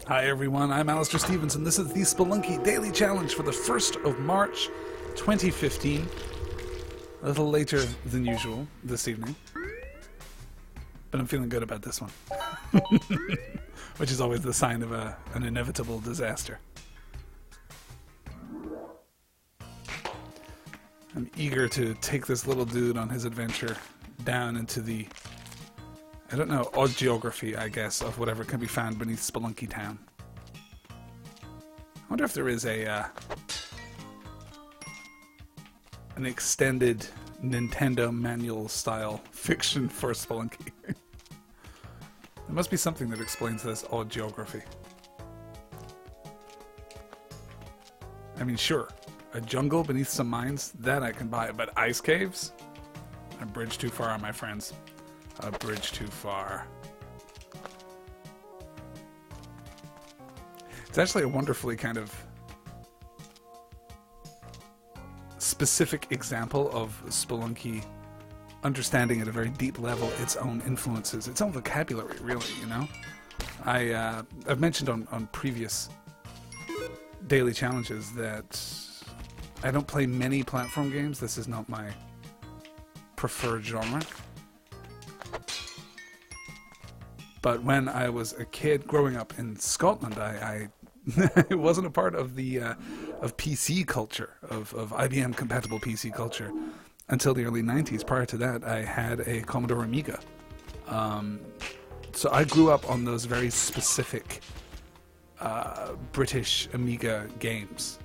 Hi everyone, I'm Alistair Stevens and this is the Spelunky Daily Challenge for the 1st of March 2015. A little later than usual this evening, but I'm feeling good about this one. Which is always the sign of an inevitable disaster. I'm eager to take this little dude on his adventure down into the, I don't know, odd geography, I guess, of whatever can be found beneath Spelunky Town. I wonder if there is an extended Nintendo manual style fiction for Spelunky. There must be something that explains this odd geography. I mean, sure, a jungle beneath some mines, that I can buy, but ice caves? A bridge too far, my friends. A bridge too far. It's actually a wonderfully kind of specific example of Spelunky understanding at a very deep level its own influences, its own vocabulary, really, you know? I've mentioned on previous daily challenges that I don't play many platform games. This is not my preferred genre. But when I was a kid growing up in Scotland, I wasn't a part of the of PC culture, of IBM compatible PC culture until the early 90s. Prior to that, I had a Commodore Amiga. So I grew up on those very specific British Amiga games.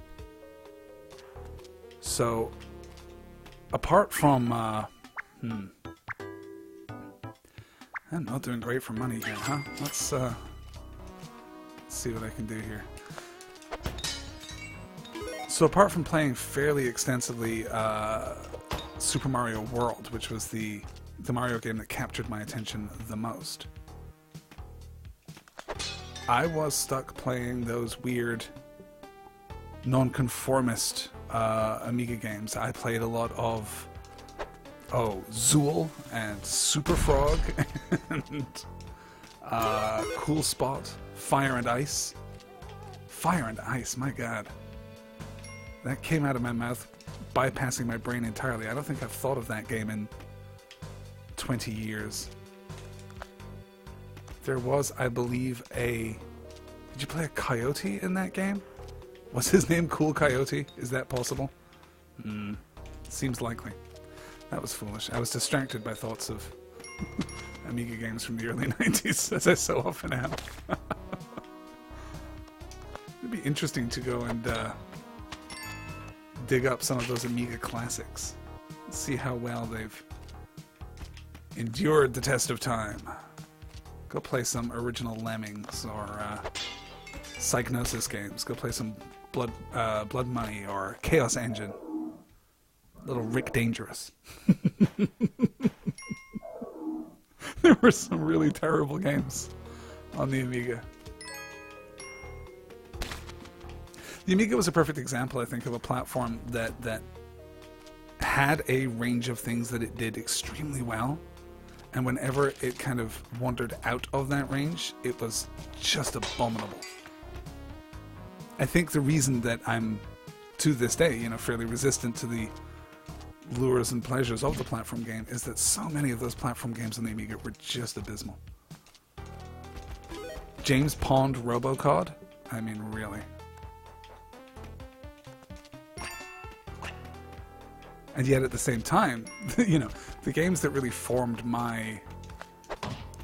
So apart from I'm not doing great for money here, huh? Let's see what I can do here. So apart from playing fairly extensively Super Mario World, which was the Mario game that captured my attention the most, I was stuck playing those weird nonconformist Amiga games. I played a lot of Zool and Super Frog and Cool Spot, Fire and Ice. Fire and Ice, my god. That came out of my mouth, bypassing my brain entirely. I don't think I've thought of that game in 20 years. There was, I believe, did you play a coyote in that game? Was his name Cool Coyote? Is that possible? Seems likely. That was foolish. I was distracted by thoughts of Amiga games from the early 90s, as I so often am. It'd be interesting to go and dig up some of those Amiga classics. See how well they've endured the test of time. Go play some original Lemmings or Psygnosis games. Go play some Blood Money or Chaos Engine. Little Rick Dangerous. There were some really terrible games on the Amiga. The Amiga was a perfect example, I think, of a platform that had a range of things that it did extremely well, and whenever it kind of wandered out of that range, it was just abominable. I think the reason that I'm, to this day, fairly resistant to the lures and pleasures of the platform game is that so many of those platform games on the Amiga were just abysmal. James Pond Robocod? I mean, really. And yet at the same time, the games that really formed my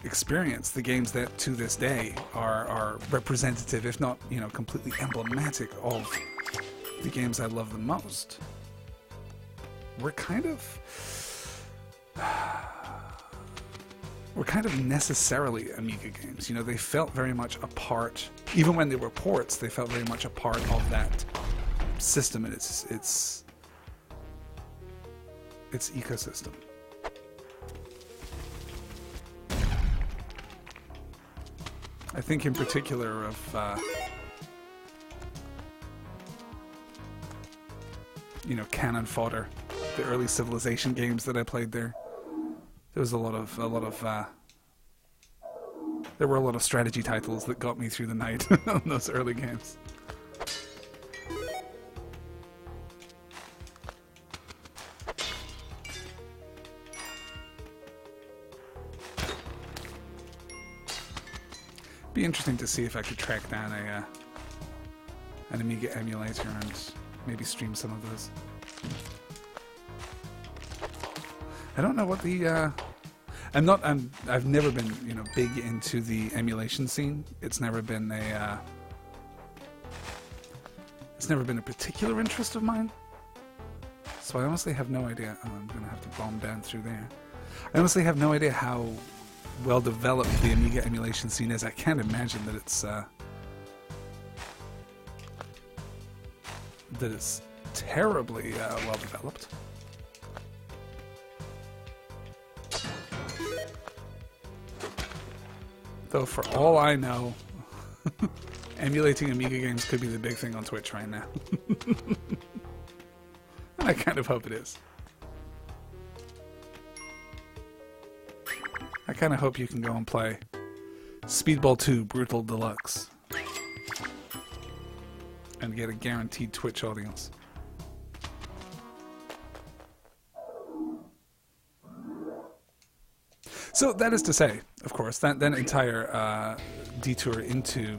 experience, the games that to this day are representative, if not, completely emblematic of the games I love the most, were kind of necessarily Amiga games. They felt very much a part, even when they were ports, they felt very much a part of that system and its ecosystem. I think in particular of Cannon Fodder, the early Civilization games that I played there. There was a lot of There were a lot of strategy titles that got me through the night on those early games. Be interesting to see if I could track down an Amiga emulator and maybe stream some of those. I don't know what the I've never been, you know, big into the emulation scene. It's never been a particular interest of mine. So I honestly have no idea. Oh, I'm gonna have to bomb down through there. I honestly have no idea how well developed the Amiga emulation scene is. I can't imagine that it's terribly well developed. Though for all I know, emulating Amiga games could be the big thing on Twitch right now. And I kind of hope it is. I kind of hope you can go and play Speedball 2 Brutal Deluxe and get a guaranteed Twitch audience. So that is to say, of course, that entire detour into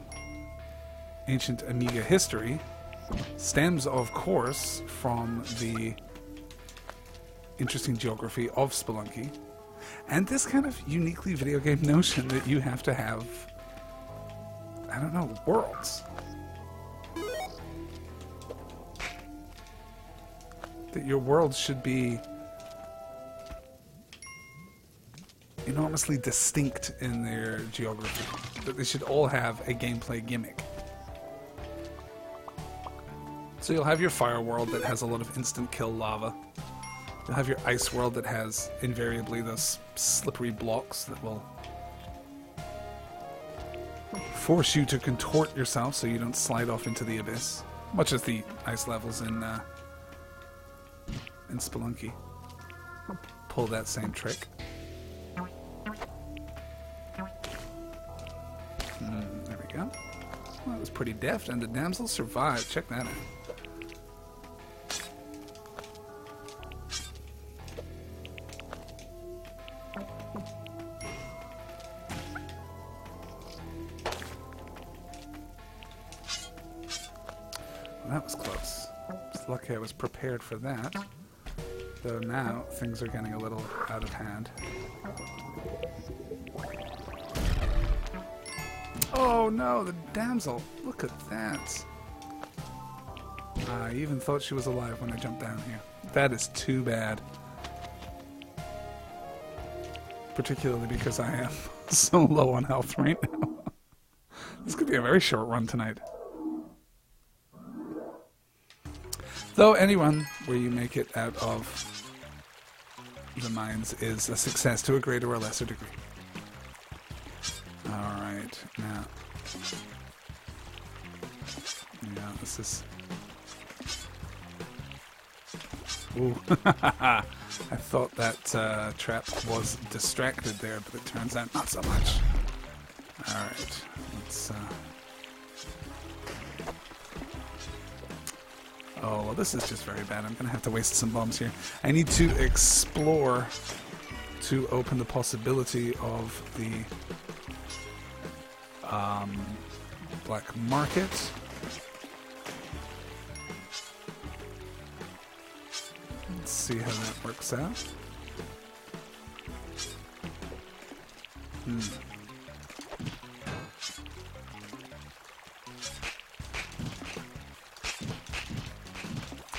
ancient Amiga history stems, of course, from the interesting geography of Spelunky and this kind of uniquely video game notion that you have to have, I don't know, worlds. That your worlds should be enormously distinct in their geography. That they should all have a gameplay gimmick. So you'll have your fire world that has a lot of instant kill lava. You'll have your ice world that has invariably those slippery blocks that will force you to contort yourself so you don't slide off into the abyss. Much as the ice levels in Spelunky pull that same trick. There we go. Well, that was pretty deft, and the damsel survived. Check that out. Well, that was close. It's lucky I was prepared for that. Though now things are getting a little out of hand. Oh no, the damsel! Look at that! I even thought she was alive when I jumped down here. That is too bad. Particularly because I am so low on health right now. This could be a very short run tonight. Though any run where you make it out of the mines is a success to a greater or lesser degree. Alright, now... yeah, this is... ooh, I thought that trap was distracted there, but it turns out not so much. Alright, let's... oh, well, this is just very bad. I'm going to have to waste some bombs here. I need to explore to open the possibility of the black market. Let's see how that works out.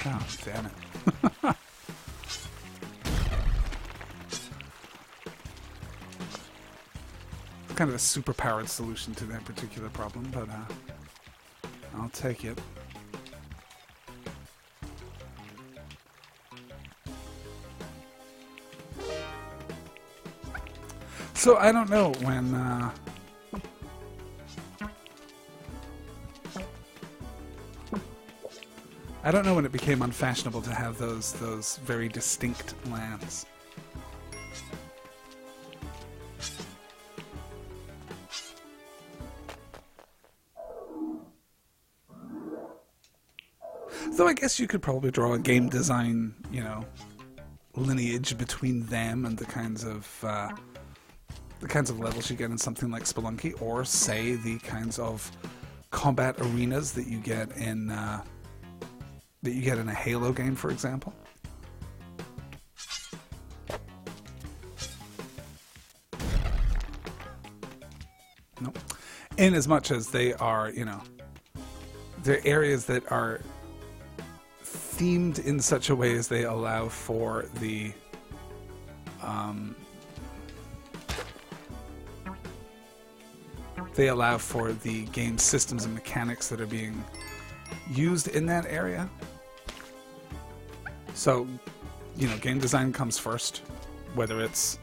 Oh, damn it. Kind of a super-powered solution to that particular problem, but I'll take it. So I don't know when I don't know when it became unfashionable to have those very distinct lands. Though I guess you could probably draw a game design, you know, lineage between them and the kinds of levels you get in something like Spelunky, or say the kinds of combat arenas that you get in a Halo game, for example. Nope. In as much as they are, you know, they're areas that are themed in such a way as they allow for the game systems and mechanics that are being used in that area. So, you know, game design comes first, whether it's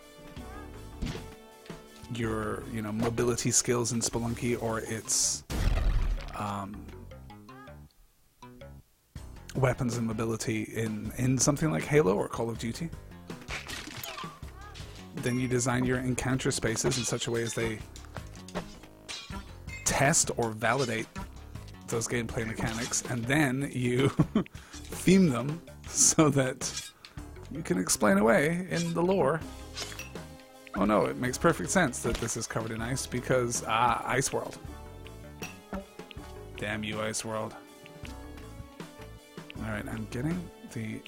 your, you know, mobility skills in Spelunky, or it's weapons and mobility in something like Halo or Call of Duty. Then you design your encounter spaces in such a way as they test or validate those gameplay mechanics, and then you theme them so that you can explain away in the lore. Oh no, it makes perfect sense that this is covered in ice because, Ice World. Damn you, Ice World. Alright, I'm getting the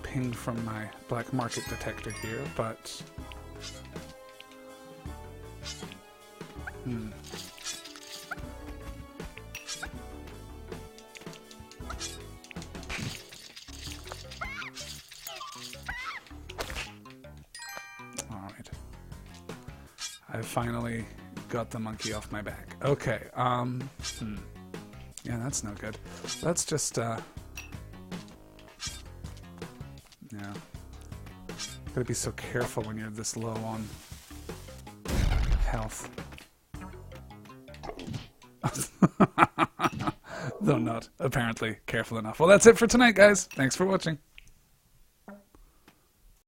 ping from my black market detector here, but alright. I finally got the monkey off my back. Okay, yeah, that's no good. Let's just, yeah. Gotta be so careful when you're this low on health. Though not, apparently, careful enough. Well, that's it for tonight, guys. Thanks for watching.